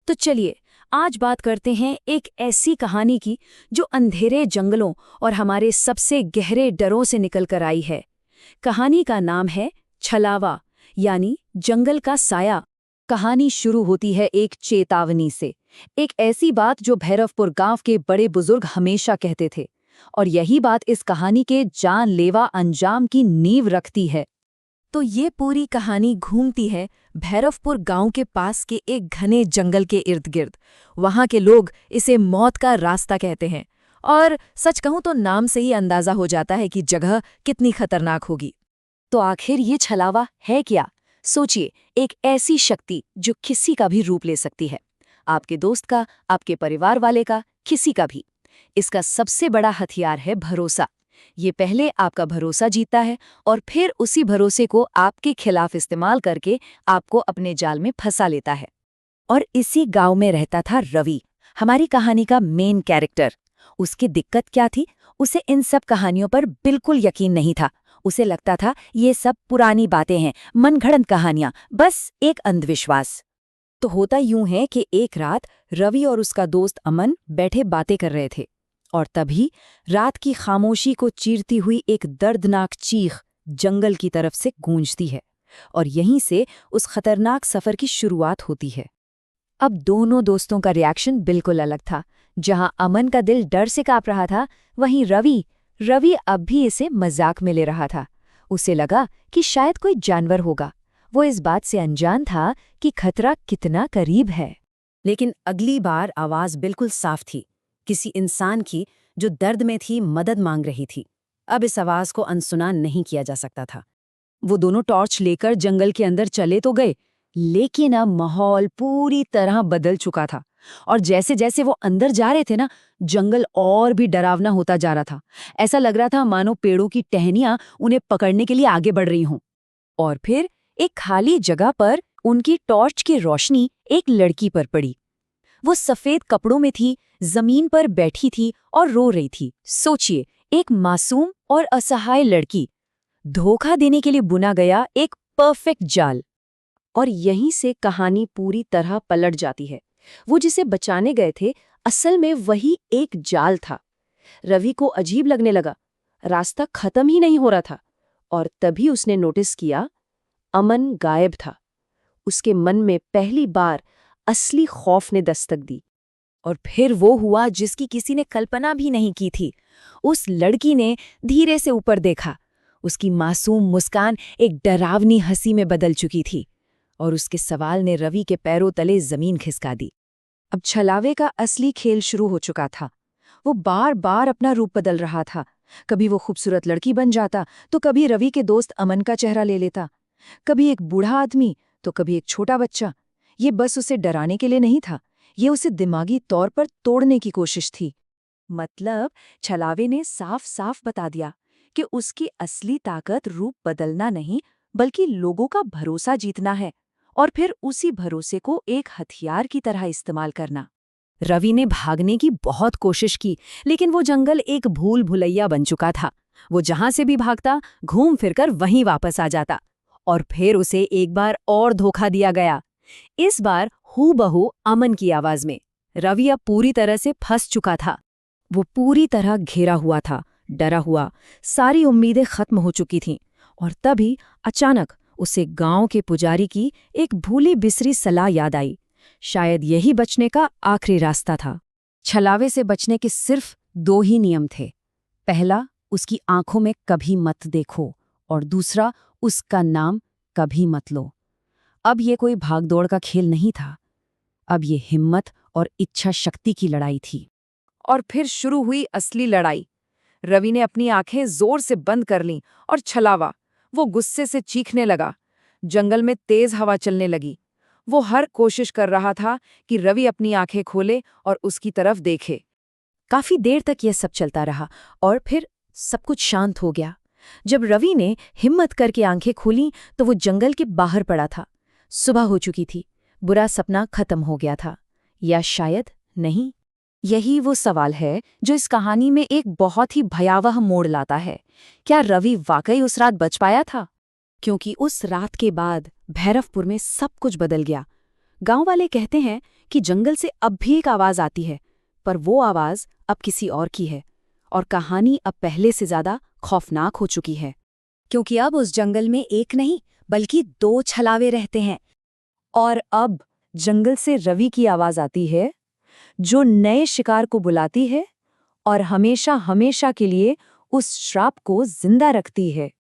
तो चलिए आज बात करते हैं एक ऐसी कहानी की जो अंधेरे जंगलों और हमारे सबसे गहरे डरों से निकल कर आई है। कहानी का नाम है छलावा, यानी जंगल का साया। कहानी शुरू होती है एक चेतावनी से, एक ऐसी बात जो भैरवपुर गांव के बड़े बुजुर्ग हमेशा कहते थे, और यही बात इस कहानी के जानलेवा अंजाम की नींव रखती है। तो ये पूरी कहानी घूमती है भैरवपुर गांव के पास के एक घने जंगल के इर्द गिर्द। वहां के लोग इसे मौत का रास्ता कहते हैं, और सच कहूं तो नाम से ही अंदाजा हो जाता है कि जगह कितनी खतरनाक होगी। तो आखिर ये छलावा है क्या? सोचिए, एक ऐसी शक्ति जो किसी का भी रूप ले सकती है, आपके दोस्त का, आपके परिवार वाले का, किसी का भी। इसका सबसे बड़ा हथियार है भरोसा। ये पहले आपका भरोसा जीतता है और फिर उसी भरोसे को आपके खिलाफ इस्तेमाल करके आपको अपने जाल में फंसा लेता है। और इसी गांव में रहता था रवि, हमारी कहानी का मेन कैरेक्टर। उसकी दिक्कत क्या थी? उसे इन सब कहानियों पर बिल्कुल यकीन नहीं था। उसे लगता था ये सब पुरानी बातें हैं, मनगढ़ंत कहानियां, बस एक अंधविश्वास। तो होता यूं है कि एक रात रवि और उसका दोस्त अमन बैठे बातें कर रहे थे, और तभी रात की खामोशी को चीरती हुई एक दर्दनाक चीख जंगल की तरफ से गूंजती है, और यहीं से उस खतरनाक सफर की शुरुआत होती है। अब दोनों दोस्तों का रिएक्शन बिल्कुल अलग था। जहां अमन का दिल डर से कांप रहा था, वहीं रवि अब भी इसे मजाक में ले रहा था। उसे लगा कि शायद कोई जानवर होगा। वो इस बात से अनजान था कि खतरा कितना करीब है। लेकिन अगली बार आवाज बिल्कुल साफ थी, किसी इंसान की जो दर्द में थी, मदद मांग रही थी। अब इस आवाज को अनसुना नहीं किया जा सकता था। वो दोनों टॉर्च लेकर जंगल के अंदर चले तो गए, लेकिन अब माहौल पूरी तरह बदल चुका था। और जैसे जैसे वो अंदर जा रहे थे ना, जंगल और भी डरावना होता जा रहा था। ऐसा लग रहा था मानो पेड़ों की टहनियां उन्हें पकड़ने के लिए आगे बढ़ रही हों। और फिर एक खाली जगह पर उनकी टॉर्च की रोशनी एक लड़की पर पड़ी। वो सफेद कपड़ों में थी, जमीन पर बैठी थी और रो रही थी। सोचिए, एक मासूम और असहाय लड़की, धोखा देने के लिए बुना गया एक परफेक्ट जाल। और यहीं से कहानी पूरी तरह पलट जाती है। वो जिसे बचाने गए थे, असल में वही एक जाल था। रवि को अजीब लगने लगा, रास्ता खत्म ही नहीं हो रहा था। और तभी उसने नोटिस किया, अमन गायब था। उसके मन में पहली बार असली खौफ ने दस्तक दी। और फिर वो हुआ जिसकी किसी ने कल्पना भी नहीं की थी। उस लड़की ने धीरे से ऊपर देखा। उसकी मासूम मुस्कान एक डरावनी हंसी में बदल चुकी थी, और उसके सवाल ने रवि के पैरों तले जमीन खिसका दी। अब छलावे का असली खेल शुरू हो चुका था। वो बार बार अपना रूप बदल रहा था। कभी वो खूबसूरत लड़की बन जाता, तो कभी रवि के दोस्त अमन का चेहरा ले लेता, कभी एक बूढ़ा आदमी, तो कभी एक छोटा बच्चा। ये बस उसे डराने के लिए नहीं था, ये उसे दिमागी तौर पर तोड़ने की कोशिश थी। मतलब छलावे ने साफ साफ बता दिया कि उसकी असली ताकत रूप बदलना नहीं, बल्कि लोगों का भरोसा जीतना है, और फिर उसी भरोसे को एक हथियार की तरह इस्तेमाल करना। रवि ने भागने की बहुत कोशिश की, लेकिन वो जंगल एक भूल भुलैया बन चुका था। वो जहां से भी भागता, घूम फिरकर वहीं वापस आ जाता। और फिर उसे एक बार और धोखा दिया गया, इस बार हूबहू अमन की आवाज में। रवि अब पूरी तरह से फंस चुका था। वो पूरी तरह घेरा हुआ था, डरा हुआ, सारी उम्मीदें खत्म हो चुकी थीं। और तभी अचानक उसे गांव के पुजारी की एक भूली बिसरी सलाह याद आई। शायद यही बचने का आखिरी रास्ता था। छलावे से बचने के सिर्फ 2 ही नियम थे। पहला, उसकी आंखों में कभी मत देखो, और दूसरा, उसका नाम कभी मत लो। अब ये कोई भागदौड़ का खेल नहीं था, अब ये हिम्मत और इच्छा शक्ति की लड़ाई थी। और फिर शुरू हुई असली लड़ाई। रवि ने अपनी आंखें जोर से बंद कर लीं, और छलावा, वो गुस्से से चीखने लगा। जंगल में तेज हवा चलने लगी। वो हर कोशिश कर रहा था कि रवि अपनी आंखें खोले और उसकी तरफ देखे। काफी देर तक यह सब चलता रहा, और फिर सब कुछ शांत हो गया। जब रवि ने हिम्मत करके आंखें खोलीं, तो वो जंगल के बाहर पड़ा था। सुबह हो चुकी थी, बुरा सपना खत्म हो गया था, या शायद नहीं। यही वो सवाल है जो इस कहानी में एक बहुत ही भयावह मोड़ लाता है। क्या रवि वाकई उस रात बच पाया था? क्योंकि उस रात के बाद भैरवपुर में सब कुछ बदल गया। गांव वाले कहते हैं कि जंगल से अब भी एक आवाज आती है, पर वो आवाज अब किसी और की है, और कहानी अब पहले से ज्यादा खौफनाक हो चुकी है। क्योंकि अब उस जंगल में एक नहीं बल्कि 2 छलावे रहते हैं। और अब जंगल से रवि की आवाज आती है, जो नए शिकार को बुलाती है और हमेशा हमेशा के लिए उस श्राप को जिंदा रखती है।